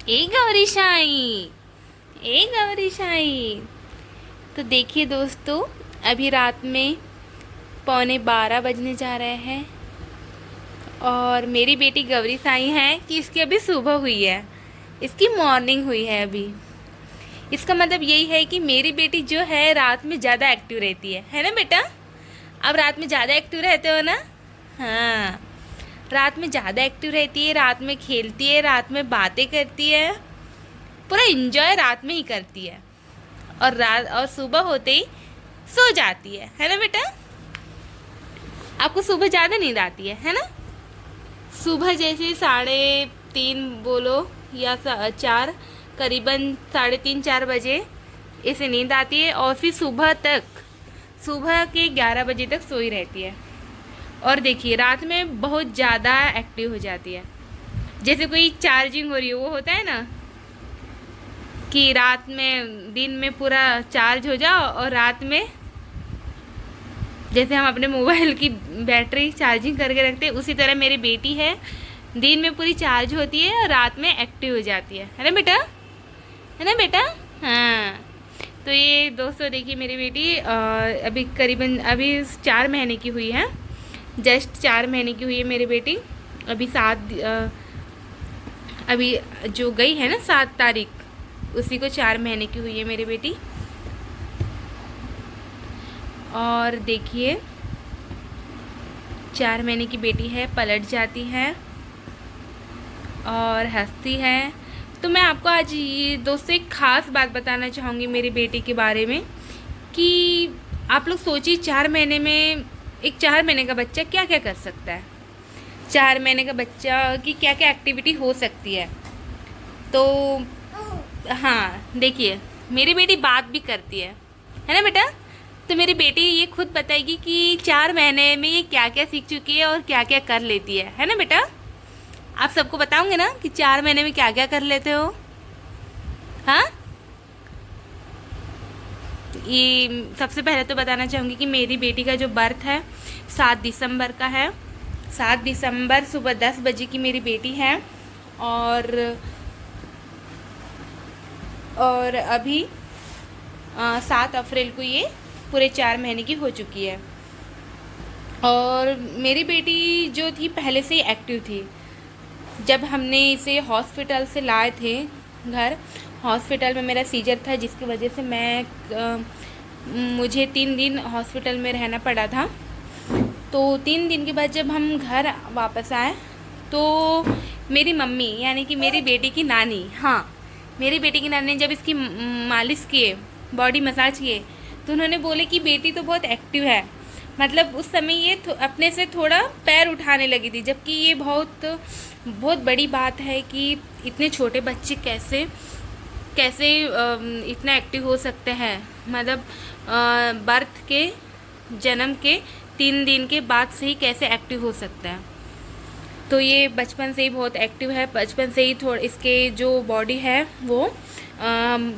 ए गौरीशाई, ए गौरीशाई। तो देखिए दोस्तों, अभी रात में 11:15 बजने जा रहे हैं और मेरी बेटी गौरी साई है कि इसकी अभी सुबह हुई है, इसकी मॉर्निंग हुई है अभी। इसका मतलब यही है कि मेरी बेटी जो है रात में ज़्यादा एक्टिव रहती है ना बेटा? अब रात में ज़्यादा एक्टिव रहते हो ना? हाँ, रात में ज़्यादा एक्टिव रहती है, रात में खेलती है, रात में बातें करती है, पूरा इंजॉय रात में ही करती है और सुबह होते ही सो जाती है ना बेटा? आपको सुबह ज़्यादा नींद आती है ना? सुबह जैसे 3:30 बोलो या 4, करीबन 3:30-4 बजे इसे नींद आती है और फिर सुबह के 11 बजे तक सोई रहती है। और देखिए रात में बहुत ज़्यादा एक्टिव हो जाती है, जैसे कोई चार्जिंग हो रही है, वो होता है ना कि रात में दिन में पूरा चार्ज हो जाओ और रात में जैसे हम अपने मोबाइल की बैटरी चार्जिंग करके रखते हैं, उसी तरह मेरी बेटी है, दिन में पूरी चार्ज होती है और रात में एक्टिव हो जाती है ना बेटा? है ना बेटा? हाँ। तो ये दोस्तों देखिए मेरी बेटी अभी करीबन 4 महीने की हुई है, जस्ट 4 महीने की हुई है मेरी बेटी। अभी अभी जो गई है ना 7 तारीख, उसी को 4 महीने की हुई है मेरी बेटी। और देखिए 4 महीने की बेटी है, पलट जाती है और हंसती है। तो मैं आपको आज ये दोस्तों एक ख़ास बात बताना चाहूँगी मेरी बेटी के बारे में कि आप लोग सोचिए 4 महीने में एक 4 महीने का बच्चा क्या क्या कर सकता है। 4 महीने का बच्चा की क्या क्या एक्टिविटी हो सकती है। तो हाँ देखिए मेरी बेटी बात भी करती है ना बेटा? तो मेरी बेटी ये खुद बताएगी कि 4 महीने में ये क्या क्या सीख चुकी है और क्या क्या कर लेती है ना बेटा? आप सबको बताओगे ना कि 4 महीने में क्या क्या कर लेते हो? हाँ, ये सबसे पहले तो बताना चाहूँगी कि मेरी बेटी का जो बर्थ है 7 दिसंबर का है। 7 दिसंबर सुबह 10 बजे की मेरी बेटी है और अभी 7 अप्रैल को ये पूरे 4 महीने की हो चुकी है। और मेरी बेटी जो थी पहले से ही एक्टिव थी। जब हमने इसे हॉस्पिटल से लाए थे घर, हॉस्पिटल में मेरा सीजर था जिसकी वजह से मुझे 3 दिन हॉस्पिटल में रहना पड़ा था। तो 3 दिन के बाद जब हम घर वापस आए तो मेरी मम्मी यानी कि मेरी बेटी की नानी, हाँ मेरी बेटी की नानी ने जब इसकी मालिश किए, बॉडी मसाज किए, तो उन्होंने बोले कि बेटी तो बहुत एक्टिव है। मतलब उस समय ये अपने से थोड़ा पैर उठाने लगी थी, जबकि ये बहुत बड़ी बात है कि इतने छोटे बच्चे कैसे इतना एक्टिव हो सकते हैं। मतलब बर्थ के जन्म के 3 दिन के बाद से ही कैसे एक्टिव हो सकता है। तो ये बचपन से ही बहुत एक्टिव है, बचपन से ही थोड़ा इसके जो बॉडी है वो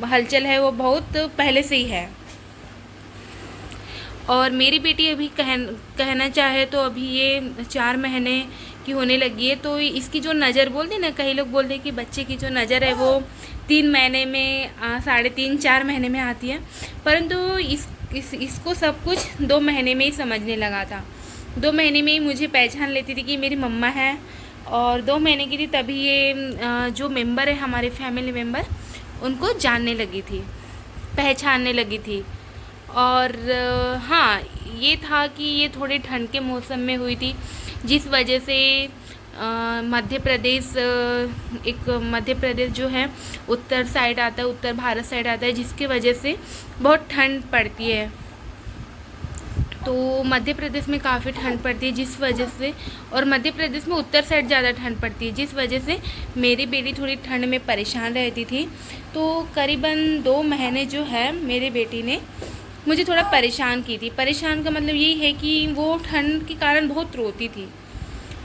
हलचल है वो बहुत पहले से ही है। और मेरी बेटी अभी कहना चाहे तो अभी ये 4 महीने की होने लगी है। तो इसकी जो नज़र बोलते ना, कई लोग बोलते हैं कि बच्चे की जो नज़र है वो 3 महीने में 3.5-4 महीने में आती है, परंतु इसको सब कुछ 2 महीने में ही समझने लगा था। 2 महीने में ही मुझे पहचान लेती थी कि मेरी मम्मा है। और 2 महीने की थी तभी ये जो मेंबर है हमारे फैमिली मेंबर, उनको जानने लगी थी, पहचानने लगी थी। और हाँ ये था कि ये थोड़ी ठंड के मौसम में हुई थी, जिस वजह से मध्य प्रदेश जो है उत्तर साइड आता है, उत्तर भारत साइड आता है, जिसके वजह से बहुत ठंड पड़ती है। तो मध्य प्रदेश में काफ़ी ठंड पड़ती है जिस वजह से, और मध्य प्रदेश में उत्तर साइड ज़्यादा ठंड पड़ती है, जिस वजह से मेरी बेटी थोड़ी ठंड में परेशान रहती थी। तो करीबन 2 महीने जो है मेरी बेटी ने मुझे थोड़ा परेशान की थी। परेशान का मतलब यही है कि वो ठंड के कारण बहुत रोती थी।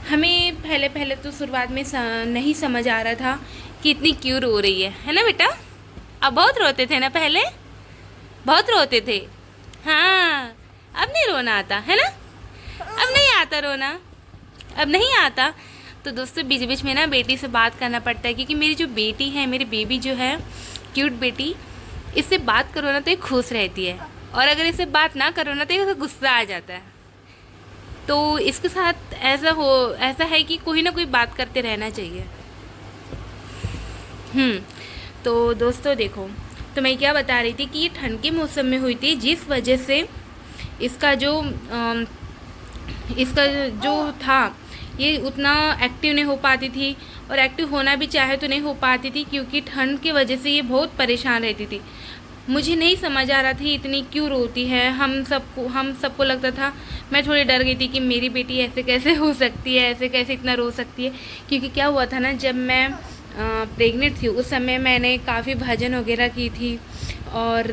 हमें पहले तो शुरुआत में नहीं समझ आ रहा था कि इतनी क्यों रो रही है ना बेटा? अब बहुत रोते थे ना, पहले बहुत रोते थे। हाँ, अब नहीं रोना आता है ना? अब नहीं आता रोना, अब नहीं आता। तो दोस्तों बीच बीच में ना बेटी से बात करना पड़ता है, क्योंकि मेरी जो बेटी है, मेरी बेबी जो है, क्यूट बेटी, इससे बात करो ना तो ये खुश रहती है, और अगर इससे बात ना करो ना तो ये गुस्सा आ जाता है। तो इसके साथ ऐसा है कि कोई ना कोई बात करते रहना चाहिए। तो दोस्तों देखो, तो मैं क्या बता रही थी कि ये ठंड के मौसम में हुई थी, जिस वजह से इसका जो था ये उतना एक्टिव नहीं हो पाती थी, और एक्टिव होना भी चाहे तो नहीं हो पाती थी, क्योंकि ठंड की वजह से ये बहुत परेशान रहती थी। मुझे नहीं समझ आ रहा था इतनी क्यों रोती है। हम सबको लगता था, मैं थोड़ी डर गई थी कि मेरी बेटी ऐसे कैसे हो सकती है, ऐसे कैसे इतना रो सकती है। क्योंकि क्या हुआ था ना, जब मैं प्रेग्नेंट थी उस समय मैंने काफ़ी भजन वगैरह की थी, और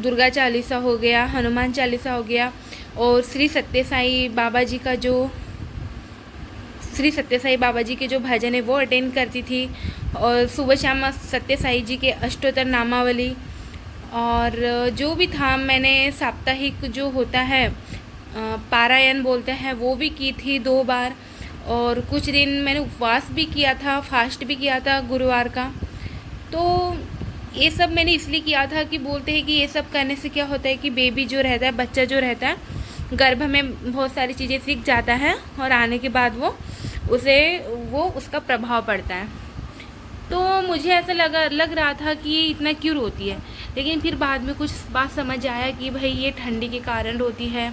दुर्गा चालीसा हो गया, हनुमान चालीसा हो गया, और श्री सत्य साई बाबा जी के जो भजन है वो अटेंड करती थी, और सुबह शाम सत्य साई जी के अष्टोत्तर नामावली, और जो भी था मैंने साप्ताहिक जो होता है पारायण बोलते हैं वो भी की थी 2 बार, और कुछ दिन मैंने उपवास भी किया था, फास्ट भी किया था गुरुवार का। तो ये सब मैंने इसलिए किया था कि बोलते हैं कि ये सब करने से क्या होता है कि बेबी जो रहता है, बच्चा जो रहता है, गर्भ में बहुत सारी चीज़ें सीख जाता है, और आने के बाद उसका प्रभाव पड़ता है। तो मुझे ऐसा लग रहा था कि ये इतना क्यों रोती है, लेकिन फिर बाद में कुछ बात समझ आया कि भाई ये ठंडी के कारण रोती है,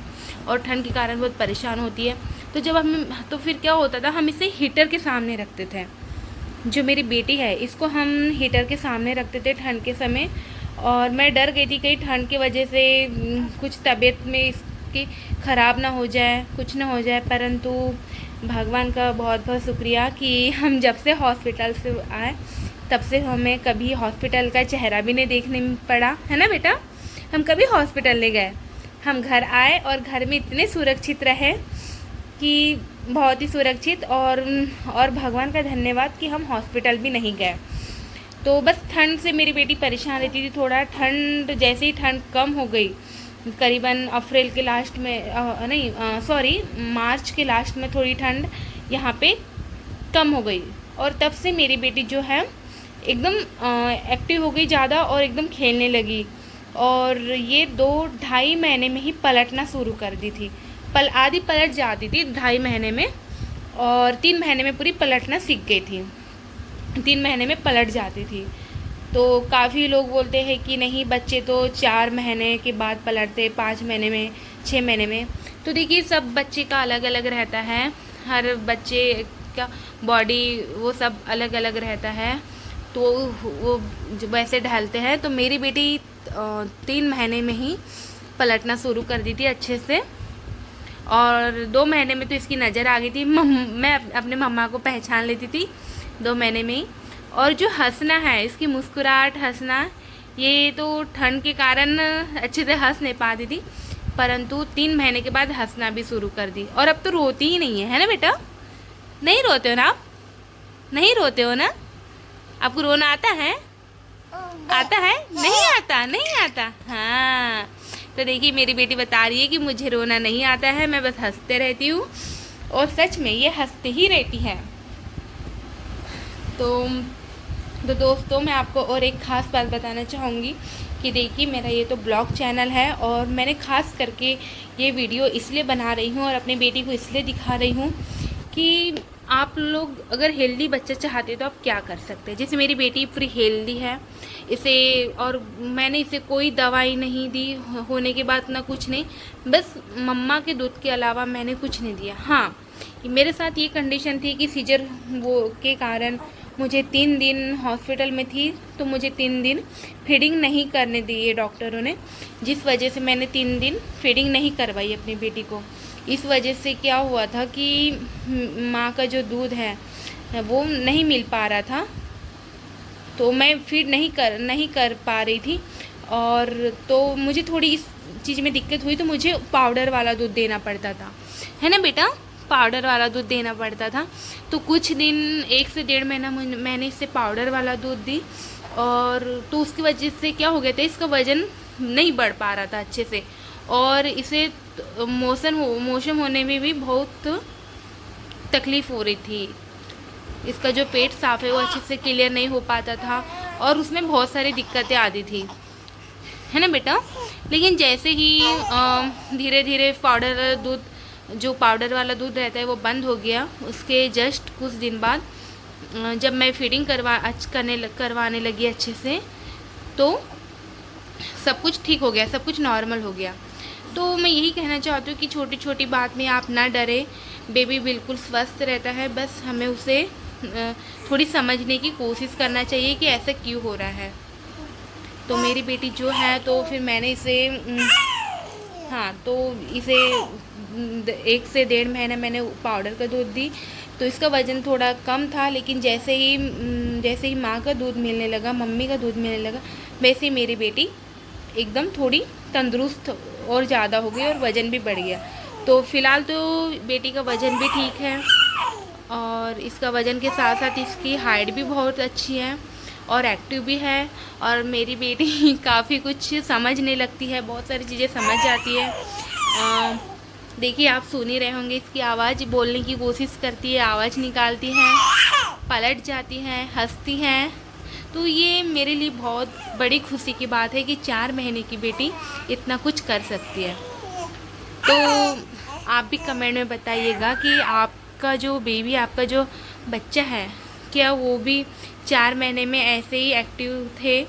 और ठंड के कारण बहुत परेशान होती है। तो फिर क्या होता था, हम इसे हीटर के सामने रखते थे। जो मेरी बेटी है इसको हम हीटर के सामने रखते थे ठंड के समय, और मैं डर गई थी कहीं ठंड की वजह से कुछ तबीयत में इसकी ख़राब ना हो जाए, कुछ ना हो जाए। परंतु भगवान का बहुत बहुत शुक्रिया कि हम जब से हॉस्पिटल से आए तब से हमें कभी हॉस्पिटल का चेहरा भी नहीं देखने पड़ा, है ना बेटा। हम कभी हॉस्पिटल नहीं गए, हम घर आए और घर में इतने सुरक्षित रहे कि बहुत ही सुरक्षित, और भगवान का धन्यवाद कि हम हॉस्पिटल भी नहीं गए। तो बस ठंड से मेरी बेटी परेशान रहती थी थोड़ा। जैसे ही ठंड कम हो गई, करीबन अप्रैल के लास्ट में मार्च के लास्ट में थोड़ी ठंड यहाँ पे कम हो गई, और तब से मेरी बेटी जो है एकदम एक्टिव हो गई ज़्यादा, और एकदम खेलने लगी, और ये 2-2.5 महीने में ही पलटना शुरू कर दी थी। आधी पलट जाती थी 2.5 महीने में, और 3 महीने में पूरी पलटना सीख गई थी। 3 महीने में पलट जाती थी। तो काफ़ी लोग बोलते हैं कि नहीं, बच्चे तो 4 महीने के बाद पलटते, 5 महीने में, 6 महीने में। तो देखिए, सब बच्चे का अलग अलग रहता है, हर बच्चे का बॉडी वो सब अलग अलग रहता है, तो वो वैसे ढलते हैं। तो मेरी बेटी 3 महीने में ही पलटना शुरू कर दी थी अच्छे से, और 2 महीने में तो इसकी नज़र आ गई थी। मैं अपने मम्मा को पहचान लेती थी 2 महीने में ही। और जो हंसना है, इसकी मुस्कुराहट, हंसना, ये तो ठंड के कारण अच्छे से हंस नहीं पाती थी, परंतु 3 महीने के बाद हंसना भी शुरू कर दी, और अब तो रोती ही नहीं है ना बेटा। नहीं रोते हो ना आप? नहीं रोते हो ना? आपको रोना आता है? आता है? नहीं आता? नहीं आता? हाँ, तो देखिए मेरी बेटी बता रही है कि मुझे रोना नहीं आता है, मैं बस हंसते रहती हूँ, और सच में ये हंसते ही रहती है। तो दोस्तों, मैं आपको और एक ख़ास बात बताना चाहूँगी कि देखिए, मेरा ये तो ब्लॉग चैनल है, और मैंने ख़ास करके ये वीडियो इसलिए बना रही हूँ और अपनी बेटी को इसलिए दिखा रही हूँ कि आप लोग अगर हेल्दी बच्चा चाहते तो आप क्या कर सकते हैं। जैसे मेरी बेटी पूरी हेल्दी है, इसे, और मैंने इसे कोई दवाई नहीं दी, होने के बाद ना कुछ नहीं, बस मम्मा के दूध के अलावा मैंने कुछ नहीं दिया। हाँ, मेरे साथ ये कंडीशन थी कि सीजर के कारण मुझे 3 दिन हॉस्पिटल में थी, तो मुझे 3 दिन फीडिंग नहीं करने दी है डॉक्टरों ने, जिस वजह से मैंने 3 दिन फीडिंग नहीं करवाई अपनी बेटी को। इस वजह से क्या हुआ था कि माँ का जो दूध है वो नहीं मिल पा रहा था, तो मैं फीड नहीं कर पा रही थी, और तो मुझे थोड़ी इस चीज़ में दिक्कत हुई, तो मुझे पाउडर वाला दूध देना पड़ता था, है ना बेटा, पाउडर वाला दूध देना पड़ता था। तो कुछ दिन 1 से 1.5 महीना मैंने इसे पाउडर वाला दूध दी, और तो उसकी वजह से क्या हो गया था, इसका वज़न नहीं बढ़ पा रहा था अच्छे से, और इसे मोशन होने में भी बहुत तकलीफ़ हो रही थी। इसका जो पेट साफ़ है वो अच्छे से क्लियर नहीं हो पाता था और उसमें बहुत सारी दिक्कतें आती थी, है ना बेटा। लेकिन जैसे ही धीरे धीरे पाउडर दूध, जो पाउडर वाला दूध रहता है वो बंद हो गया, उसके जस्ट कुछ दिन बाद जब मैं फीडिंग करवाने लगी अच्छे से, तो सब कुछ ठीक हो गया, सब कुछ नॉर्मल हो गया। तो मैं यही कहना चाहती हूँ कि छोटी छोटी बात में आप ना डरें, बेबी बिल्कुल स्वस्थ रहता है, बस हमें उसे थोड़ी समझने की कोशिश करना चाहिए कि ऐसा क्यों हो रहा है। तो मेरी बेटी जो है, तो फिर मैंने इसे हाँ, तो इसे 1 से 1.5 महीना मैंने पाउडर का दूध दी, तो इसका वज़न थोड़ा कम था। लेकिन जैसे ही माँ का दूध मिलने लगा, मम्मी का दूध मिलने लगा, वैसे ही मेरी बेटी एकदम थोड़ी तंदुरुस्त और ज़्यादा हो गई और वज़न भी बढ़ गया। तो फ़िलहाल तो बेटी का वज़न भी ठीक है और इसका वज़न के साथ साथ इसकी हाइट भी बहुत अच्छी है और एक्टिव भी है। और मेरी बेटी काफ़ी कुछ समझने लगती है, बहुत सारी चीज़ें समझ जाती है। देखिए, आप सुन ही रहे होंगे इसकी आवाज़, बोलने की कोशिश करती है, आवाज़ निकालती है, पलट जाती है, हंसती हैं। तो ये मेरे लिए बहुत बड़ी खुशी की बात है कि 4 महीने की बेटी इतना कुछ कर सकती है। तो आप भी कमेंट में बताइएगा कि आपका जो बेबी, आपका जो बच्चा है, क्या वो भी 4 महीने में ऐसे ही एक्टिव थे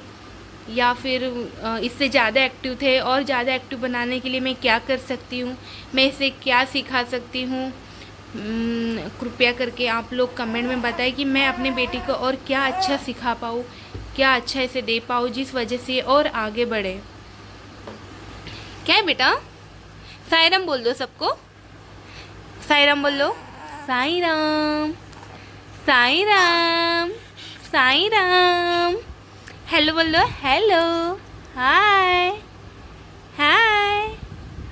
या फिर इससे ज़्यादा एक्टिव थे। और ज़्यादा एक्टिव बनाने के लिए मैं क्या कर सकती हूँ, मैं इसे क्या सिखा सकती हूँ। कृपया करके आप लोग कमेंट में बताएं कि मैं अपने बेटी को और क्या अच्छा सिखा पाऊँ, क्या अच्छा इसे दे पाऊँ, जिस वजह से और आगे बढ़े। क्या है बेटा? साईं राम बोल दो सबको, साईं राम बोल लो। साईं राम, साईं राम, साईं राम। हेलो बोल दो, हेलो, हाय, हाय,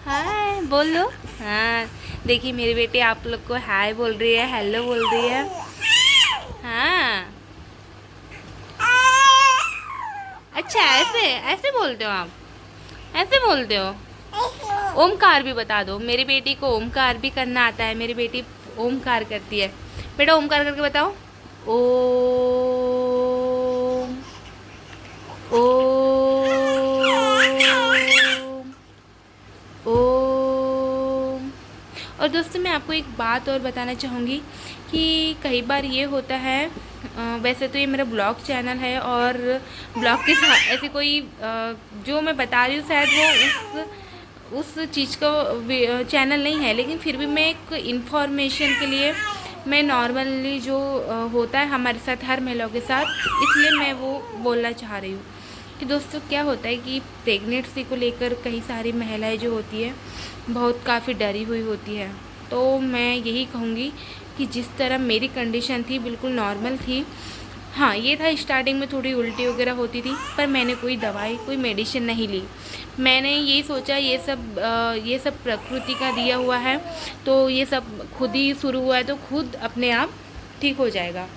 हाय बोल दो। हाँ, देखिए मेरी बेटी आप लोग को हाय बोल रही है, हेलो बोल रही है। हाँ, अच्छा, ऐसे ऐसे बोलते हो आप, ऐसे बोलते हो। ओमकार भी बता दो, मेरी बेटी को ओमकार भी करना आता है, मेरी बेटी ओमकार करती है। बेटा ओमकार करके बताओ। ओम, ओम, ओम। और दोस्तों, मैं आपको एक बात और बताना चाहूँगी कि कई बार ये होता है, वैसे तो ये मेरा ब्लॉग चैनल है और ब्लॉग के साथ ऐसे कोई जो मैं बता रही हूँ शायद वो उस चीज़ का चैनल नहीं है, लेकिन फिर भी मैं एक इन्फॉर्मेशन के लिए, मैं नॉर्मली जो होता है हमारे साथ हर महिलाओं के साथ, इसलिए मैं वो बोलना चाह रही हूँ कि दोस्तों क्या होता है कि प्रेगनेंसी को लेकर कई सारी महिलाएं जो होती है बहुत काफ़ी डरी हुई होती है। तो मैं यही कहूँगी कि जिस तरह मेरी कंडीशन थी बिल्कुल नॉर्मल थी। हाँ, ये था स्टार्टिंग में थोड़ी उल्टी वगैरह होती थी, पर मैंने कोई दवाई, कोई मेडिसिन नहीं ली। मैंने यही सोचा ये सब प्रकृति का दिया हुआ है, तो ये सब खुद ही शुरू हुआ है तो खुद अपने आप ठीक हो जाएगा।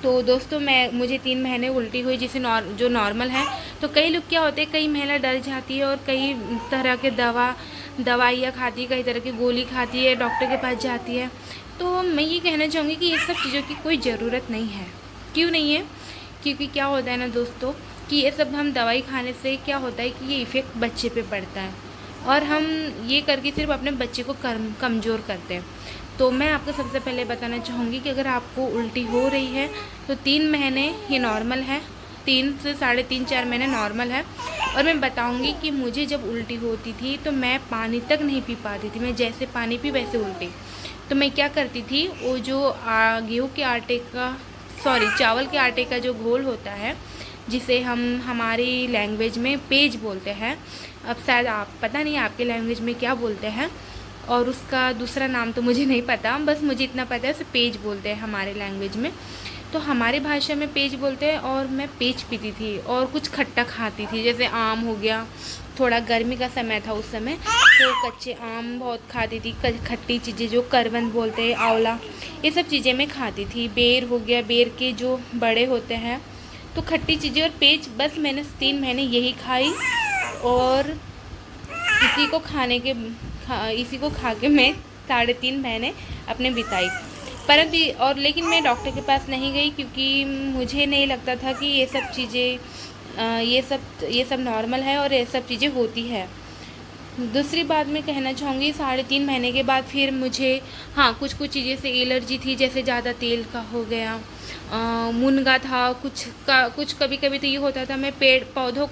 तो दोस्तों, मुझे 3 महीने उल्टी हुई, जिसे जो नॉर्मल है। तो कई लोग क्या होते हैं, कई महिला डर जाती है और कई तरह के दवाइयाँ खाती है, कई तरह की गोली खाती है, डॉक्टर के पास जाती है। तो मैं ये कहना चाहूँगी कि ये सब चीज़ों की कोई ज़रूरत नहीं है। क्यों नहीं है? क्योंकि क्या होता है ना दोस्तों, कि ये सब हम दवाई खाने से क्या होता है कि ये इफ़ेक्ट बच्चे पे पड़ता है और हम ये करके सिर्फ अपने बच्चे को कमज़ोर करते हैं। तो मैं आपको सबसे पहले बताना चाहूँगी कि अगर आपको उल्टी हो रही है तो 3 महीने ये नॉर्मल है, 3 से 3.5-4 महीने नॉर्मल है। और मैं बताऊँगी कि मुझे जब उल्टी होती थी तो मैं पानी तक नहीं पी पाती थी, मैं जैसे पानी पी वैसे उल्टी। तो मैं क्या करती थी, वो जो गेहूँ के आटे का चावल के आटे का जो घोल होता है, जिसे हम हमारी लैंग्वेज में पेज बोलते हैं, अब शायद आप पता नहीं आपके लैंग्वेज में क्या बोलते हैं और उसका दूसरा नाम तो मुझे नहीं पता, बस मुझे इतना पता है उसे पेज बोलते हैं हमारे लैंग्वेज में। तो हमारी भाषा में पेज बोलते हैं और मैं पेज पीती थी और कुछ खट्टा खाती थी, जैसे आम हो गया, थोड़ा गर्मी का समय था उस समय, तो कच्चे आम बहुत खाती थी, खट्टी चीज़ें जो करवंद बोलते हैं, आंवला, ये सब चीज़ें मैं खाती थी। बेर हो गया, बेर के जो बड़े होते हैं, तो खट्टी चीज़ें और पेज, बस मैंने 3 महीने यही खाई और इसी को खा के मैं 3.5 महीने अपने बिताई। परंतु और लेकिन मैं डॉक्टर के पास नहीं गई क्योंकि मुझे नहीं लगता था कि ये सब चीज़ें ये सब नॉर्मल है और ये सब चीज़ें होती है। दूसरी बात मैं कहना चाहूँगी, 3.5 महीने के बाद फिर मुझे हाँ कुछ चीज़ें से एलर्जी थी, जैसे ज़्यादा तेल का हो गया, मुनगा था कुछ कभी कभी तो ये होता था मैं पेड़ों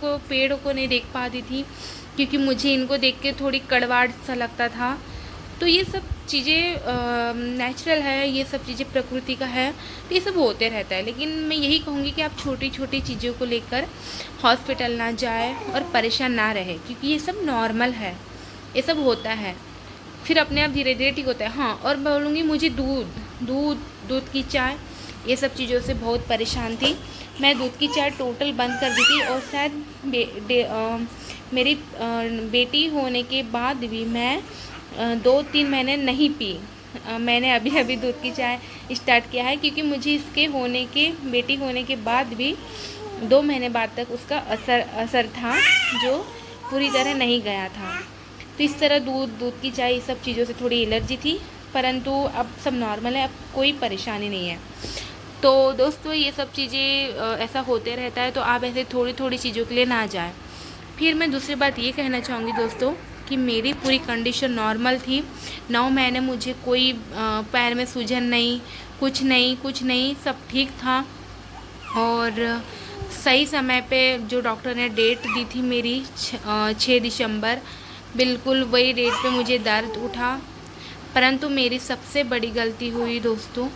को नहीं देख पाती थी क्योंकि मुझे इनको देख के थोड़ी कड़वाहट सा लगता था। तो ये सब चीज़ें नेचुरल है, ये सब चीज़ें प्रकृति का है, तो ये सब होते रहता है। लेकिन मैं यही कहूँगी कि आप छोटी छोटी चीज़ों को लेकर हॉस्पिटल ना जाए और परेशान ना रहे, क्योंकि ये सब नॉर्मल है, ये सब होता है, फिर अपने आप धीरे धीरे ठीक होता है। हाँ, और बोलूँगी मुझे दूध की चाय, ये सब चीज़ों से बहुत परेशान थी। मैं दूध की चाय टोटल बंद कर दी थी और शायद मेरी बेटी होने के बाद भी मैं 2-3 महीने नहीं पी। मैंने अभी दूध की चाय स्टार्ट किया है क्योंकि मुझे इसके बेटी होने के बाद भी 2 महीने बाद तक उसका असर था जो पूरी तरह नहीं गया था। तो इस तरह दूध की चाय, इस सब चीज़ों से थोड़ी एलर्जी थी, परंतु अब सब नॉर्मल है, अब कोई परेशानी नहीं है। तो दोस्तों ये सब चीज़ें ऐसा होते रहता है, तो आप ऐसे थोड़ी थोड़ी चीज़ों के लिए ना जाएं। फिर मैं दूसरी बात ये कहना चाहूँगी दोस्तों कि मेरी पूरी कंडीशन नॉर्मल थी। 9 महीने मुझे कोई पैर में सूजन नहीं, कुछ नहीं, सब ठीक था। और सही समय पे जो डॉक्टर ने डेट दी थी मेरी 6 दिसंबर, बिल्कुल वही डेट पे मुझे दर्द उठा। परंतु मेरी सबसे बड़ी गलती हुई दोस्तों,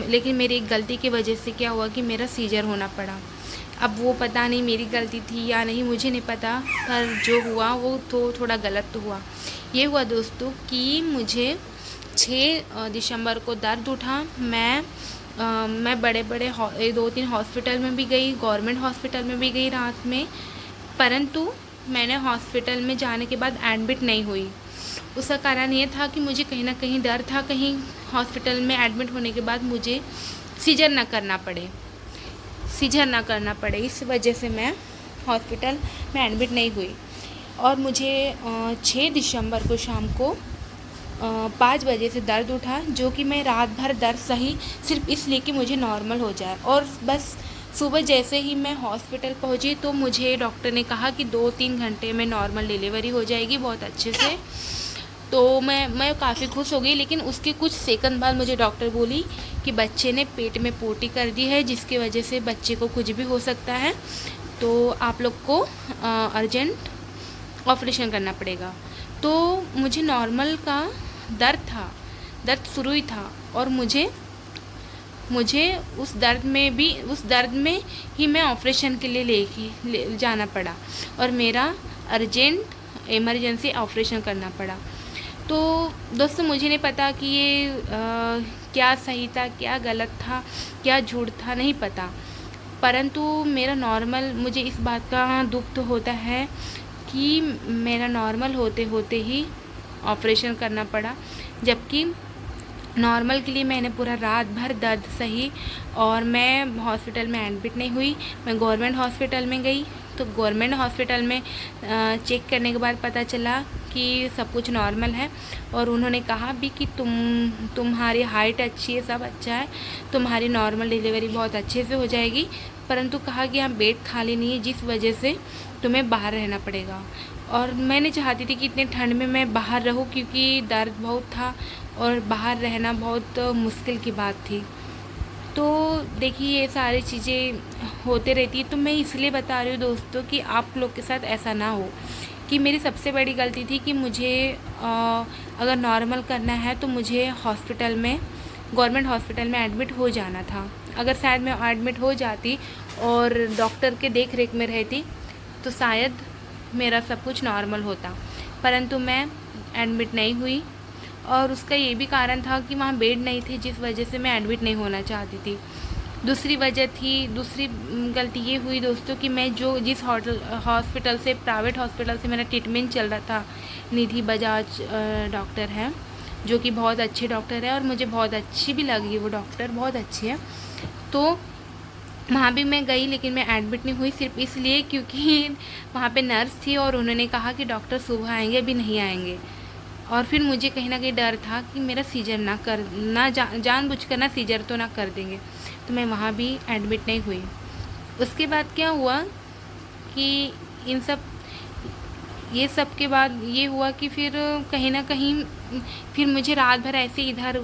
लेकिन मेरी एक गलती की वजह से क्या हुआ कि मेरा सीजर होना पड़ा। अब वो पता नहीं मेरी गलती थी या नहीं, मुझे नहीं पता, पर जो हुआ वो तो थोड़ा गलत तो हुआ। ये हुआ दोस्तों कि मुझे 6 दिसंबर को दर्द उठा। मैं बड़े 2-3 हॉस्पिटल में भी गई, गवर्नमेंट हॉस्पिटल में भी गई रात में, परंतु मैंने हॉस्पिटल में जाने के बाद एडमिट नहीं हुई। उसका कारण ये था कि मुझे कहीं ना कहीं डर था, कहीं हॉस्पिटल में एडमिट होने के बाद मुझे सीजर ना करना पड़े, इस वजह से मैं हॉस्पिटल में एडमिट नहीं हुई। और मुझे 6 दिसंबर को शाम को 5 बजे से दर्द उठा, जो कि मैं रात भर दर्द सही सिर्फ इसलिए कि मुझे नॉर्मल हो जाए। और बस सुबह जैसे ही मैं हॉस्पिटल पहुंची तो मुझे डॉक्टर ने कहा कि 2-3 घंटे में नॉर्मल डिलीवरी हो जाएगी बहुत अच्छे से। तो मैं काफ़ी खुश हो गई, लेकिन उसके कुछ सेकंड बाद मुझे डॉक्टर बोली कि बच्चे ने पेट में पोटी कर दी है, जिसकी वजह से बच्चे को कुछ भी हो सकता है, तो आप लोग को अर्जेंट ऑपरेशन करना पड़ेगा। तो मुझे नॉर्मल का दर्द शुरू ही था और मुझे उस दर्द में ही मैं ऑपरेशन के लिए ले जाना पड़ा और मेरा अर्जेंट इमरजेंसी ऑपरेशन करना पड़ा। तो दोस्तों मुझे नहीं पता कि ये क्या सही था, क्या गलत था, क्या झूठ था, नहीं पता, परंतु मेरा नॉर्मल, मुझे इस बात का दुख तो होता है कि मेरा नॉर्मल होते होते ही ऑपरेशन करना पड़ा, जबकि नॉर्मल के लिए मैंने पूरा रात भर दर्द सही और मैं हॉस्पिटल में एडमिट नहीं हुई। मैं गवर्नमेंट हॉस्पिटल में गई, तो गवर्नमेंट हॉस्पिटल में चेक करने के बाद पता चला कि सब कुछ नॉर्मल है और उन्होंने कहा भी कि तुम्हारी हाइट अच्छी है, सब अच्छा है, तुम्हारी नॉर्मल डिलीवरी बहुत अच्छे से हो जाएगी, परंतु कहा कि यहाँ बेड खाली नहीं है, जिस वजह से तुम्हें बाहर रहना पड़ेगा। और मैंने चाहती थी कि इतने ठंड में मैं बाहर रहूँ क्योंकि दर्द बहुत था और बाहर रहना बहुत मुश्किल की बात थी। तो देखिए ये सारी चीज़ें होते रहती है, तो मैं इसलिए बता रही हूँ दोस्तों कि आप लोग के साथ ऐसा ना हो। कि मेरी सबसे बड़ी गलती थी कि मुझे अगर नॉर्मल करना है तो मुझे हॉस्पिटल में, गवर्नमेंट हॉस्पिटल में एडमिट हो जाना था। अगर शायद मैं एडमिट हो जाती और डॉक्टर के देख रेख में रहती तो शायद मेरा सब कुछ नॉर्मल होता, परंतु मैं एडमिट नहीं हुई और उसका ये भी कारण था कि वहाँ बेड नहीं थे, जिस वजह से मैं एडमिट नहीं होना चाहती थी। दूसरी गलती ये हुई दोस्तों कि मैं जिस हॉस्पिटल से, प्राइवेट हॉस्पिटल से मेरा ट्रीटमेंट चल रहा था, निधि बजाज डॉक्टर है, जो कि बहुत अच्छे डॉक्टर है और मुझे बहुत अच्छी भी लगी, वो डॉक्टर बहुत अच्छी है। तो वहाँ भी मैं गई, लेकिन मैं एडमिट नहीं हुई सिर्फ इसलिए क्योंकि वहाँ पे नर्स थी और उन्होंने कहा कि डॉक्टर सुबह आएंगे, अभी नहीं आएंगे। और फिर मुझे कहीं ना कहीं डर था कि मेरा सीजर ना जानबूझकर ना सीजर तो ना कर देंगे, तो मैं वहाँ भी एडमिट नहीं हुई। उसके बाद क्या हुआ कि इन सब ये सब के बाद ये हुआ कि फिर कहीं ना कहीं फिर मुझे रात भर ऐसे इधर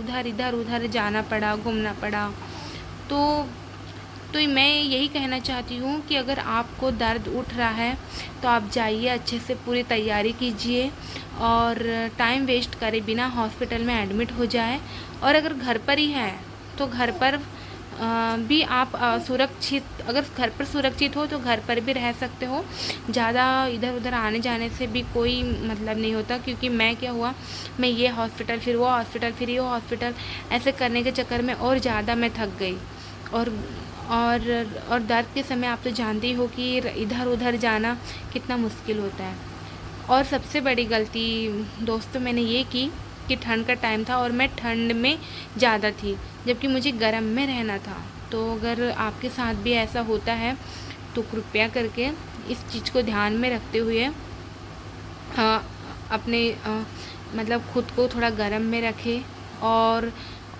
उधर जाना पड़ा, घूमना पड़ा। तो मैं यही कहना चाहती हूँ कि अगर आपको दर्द उठ रहा है तो आप जाइए, अच्छे से पूरी तैयारी कीजिए और टाइम वेस्ट करे बिना हॉस्पिटल में एडमिट हो जाए। और अगर घर पर ही है तो घर पर भी आप सुरक्षित, अगर घर पर सुरक्षित हो तो घर पर भी रह सकते हो। ज़्यादा इधर उधर आने जाने से भी कोई मतलब नहीं होता, क्योंकि मैं क्या हुआ, मैं ये हॉस्पिटल फिर वो हॉस्पिटल फिर ये हॉस्पिटल ऐसे करने के चक्कर में और ज़्यादा मैं थक गई। और दर्द के समय आप तो जानते ही हो कि इधर उधर जाना कितना मुश्किल होता है। और सबसे बड़ी गलती दोस्तों मैंने ये की कि ठंड का टाइम था और मैं ठंड में ज़्यादा थी, जबकि मुझे गर्म में रहना था। तो अगर आपके साथ भी ऐसा होता है तो कृपया करके इस चीज़ को ध्यान में रखते हुए अपने मतलब खुद को थोड़ा गर्म में रखें।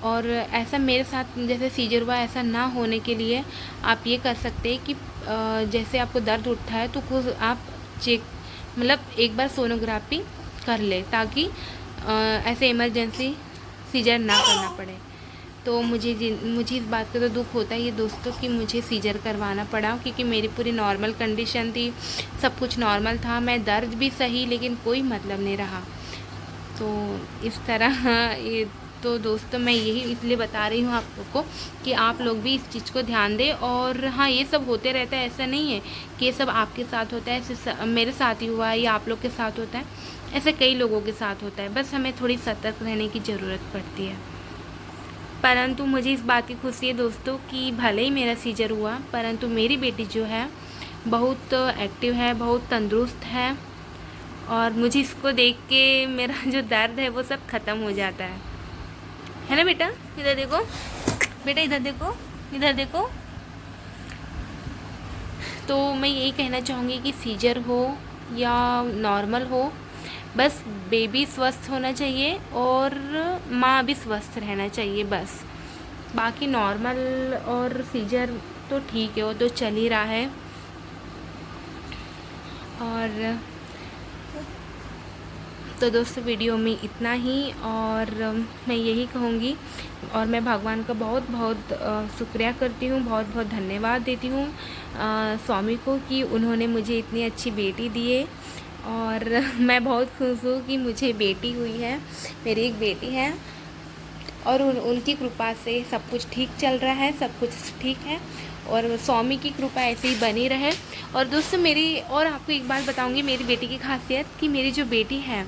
और ऐसा मेरे साथ जैसे सीजर हुआ ऐसा ना होने के लिए आप ये कर सकते हैं कि जैसे आपको दर्द उठता है तो खुद आप चेक मतलब एक बार सोनोग्राफी कर ले, ताकि ऐसे इमरजेंसी सीजर ना करना पड़े। तो मुझे इस बात का तो दुख होता है ये दोस्तों कि मुझे सीजर करवाना पड़ा, क्योंकि मेरी पूरी नॉर्मल कंडीशन थी, सब कुछ नॉर्मल था, मैं दर्द भी सही लेकिन कोई मतलब नहीं रहा। तो इस तरह ये तो दोस्तों मैं यही इसलिए बता रही हूँ आप लोग को कि आप लोग भी इस चीज़ को ध्यान दें। और हाँ, ये सब होते रहता है, ऐसा नहीं है कि ये सब आपके साथ होता है, ऐसे मेरे साथ ही हुआ है या आप लोग के साथ होता है, ऐसे कई लोगों के साथ होता है। बस हमें थोड़ी सतर्क रहने की ज़रूरत पड़ती है। परंतु मुझे इस बात की खुशी है दोस्तों कि भले ही मेरा सीजर हुआ, परंतु मेरी बेटी जो है बहुत एक्टिव है, बहुत तंदुरुस्त है, और मुझे इसको देख के मेरा जो दर्द है वो सब ख़त्म हो जाता है ना बेटा? इधर देखो बेटा, इधर देखो, इधर देखो। तो मैं यही कहना चाहूँगी कि सीजर हो या नॉर्मल हो, बस बेबी स्वस्थ होना चाहिए और माँ भी स्वस्थ रहना चाहिए बस। बाकी नॉर्मल और सीजर तो ठीक है, वो तो चल ही रहा है। और तो दोस्तों वीडियो में इतना ही, और मैं यही कहूँगी, और मैं भगवान का बहुत बहुत शुक्रिया करती हूँ, बहुत बहुत धन्यवाद देती हूँ स्वामी को कि उन्होंने मुझे इतनी अच्छी बेटी दिए। और मैं बहुत खुश हूँ कि मुझे बेटी हुई है, मेरी एक बेटी है, और उनकी कृपा से सब कुछ ठीक चल रहा है, सब कुछ ठीक है, और स्वामी की कृपा ऐसे ही बनी रहे। और दोस्तों मेरी, और आपको एक बात बताऊंगी मेरी बेटी की खासियत, कि मेरी जो बेटी है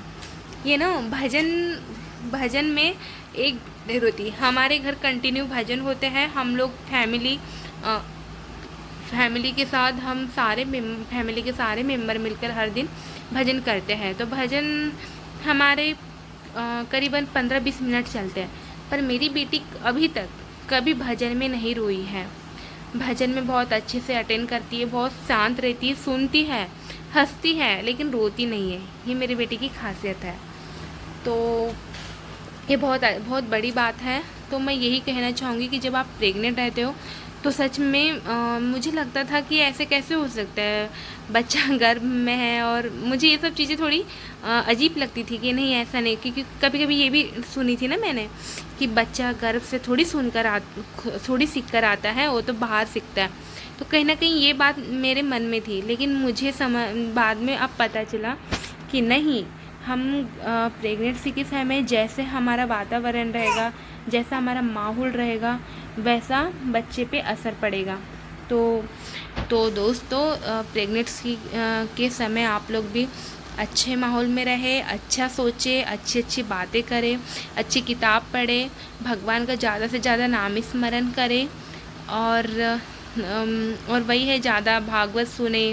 ये ना भजन में एक देर होती है। हमारे घर कंटिन्यू भजन होते हैं, हम लोग फैमिली के साथ हम सारे फैमिली के सारे मेंबर मिलकर हर दिन भजन करते हैं। तो भजन हमारे करीबन 15-20 मिनट चलते हैं, पर मेरी बेटी अभी तक कभी भजन में नहीं रोई है। भजन में बहुत अच्छे से अटेंड करती है, बहुत शांत रहती है, सुनती है, हंसती है, लेकिन रोती नहीं है। ये मेरी बेटी की खासियत है। तो ये बहुत बड़ी बात है। तो मैं यही कहना चाहूँगी कि जब आप प्रेग्नेंट रहते हो तो सच में मुझे लगता था कि ऐसे कैसे हो सकता है, बच्चा गर्भ में है, और मुझे ये सब चीज़ें थोड़ी अजीब लगती थी कि नहीं ऐसा नहीं, क्योंकि कभी कभी ये भी सुनी थी ना मैंने कि बच्चा गर्भ से थोड़ी सीख कर आता है, वो तो बाहर सीखता है। तो कहीं ना कहीं ये बात मेरे मन में थी, लेकिन मुझे बाद में अब पता चला कि नहीं, हम प्रेगनेंसी के समय जैसे हमारा वातावरण रहेगा, जैसा हमारा माहौल रहेगा, वैसा बच्चे पे असर पड़ेगा। तो दोस्तों प्रेगनेंसी के समय आप लोग भी अच्छे माहौल में रहे, अच्छा सोचे, अच्छी बातें करें, अच्छी किताब पढ़ें, भगवान का ज़्यादा से ज़्यादा नाम स्मरण करें, और वही है, ज़्यादा भागवत सुने,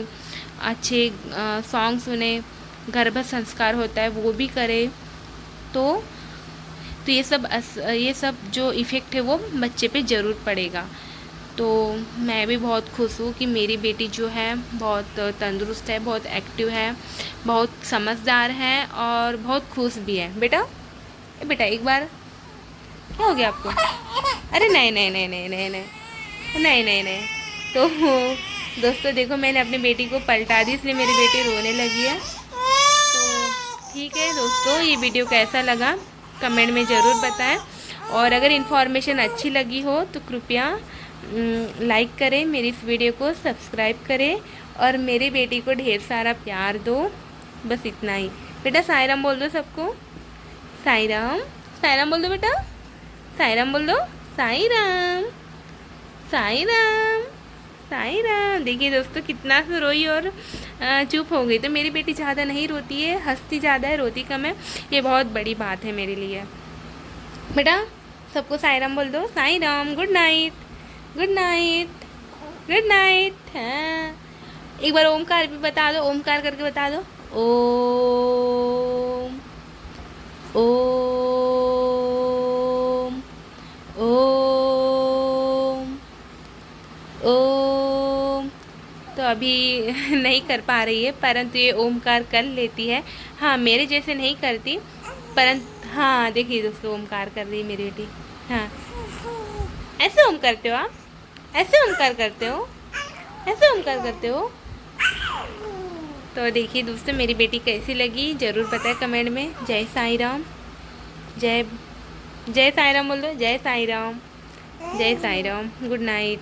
अच्छे सॉन्ग सुने, गर्भ संस्कार होता है वो भी करें। तो ये सब जो इफ़ेक्ट है वो बच्चे पे ज़रूर पड़ेगा। तो मैं भी बहुत खुश हूँ कि मेरी बेटी जो है बहुत तंदुरुस्त है, बहुत एक्टिव है, बहुत समझदार है और बहुत खुश भी है। बेटा बेटा एक बार, क्या हो गया आपको? अरे नहीं नहीं नहीं नहीं नहीं नहीं नहीं नहीं नहीं। तो दोस्तों देखो, मैंने अपनी बेटी को पलटा दी, इसलिए मेरी बेटी रोने लगी है। तो ठीक है दोस्तों, ये वीडियो कैसा लगा कमेंट में ज़रूर बताएं, और अगर इन्फॉर्मेशन अच्छी लगी हो तो कृपया लाइक करें, मेरी इस वीडियो को सब्सक्राइब करें और मेरी बेटी को ढेर सारा प्यार दो। बस इतना ही। बेटा साईं बोल दो सबको, साईं राम बोल दो बेटा, साईं बोल दो, साईं राम साईं राम साईं राम। देखिए दोस्तों कितना से रोई और चुप हो गई। तो मेरी बेटी ज़्यादा नहीं रोती है, हंसती ज़्यादा है, रोती कम है। ये बहुत बड़ी बात है मेरे लिए। बेटा सबको साईं राम बोल दो, Sai Ram. Good night, good night, good night. हाँ, एक बार ओमकार भी बता दो, ओमकार करके बता दो। ओम ओम ओम ओम। तो अभी नहीं कर पा रही है, परंतु ये ओमकार कर लेती है। हाँ, मेरे जैसे नहीं करती, परंतु हाँ देखिए दोस्तों, ओमकार कर रही है मेरी बेटी। हाँ, ऐसे ओम करते हो आप, ऐसे ओमकार करते हो, ऐसे ओमकार करते हो। तो देखिए दोस्तों, मेरी बेटी कैसी लगी ज़रूर बताएं कमेंट में। जय साईं राम, जय जय साईं राम बोल दो, जय साईं राम, जय साईं राम। Good night.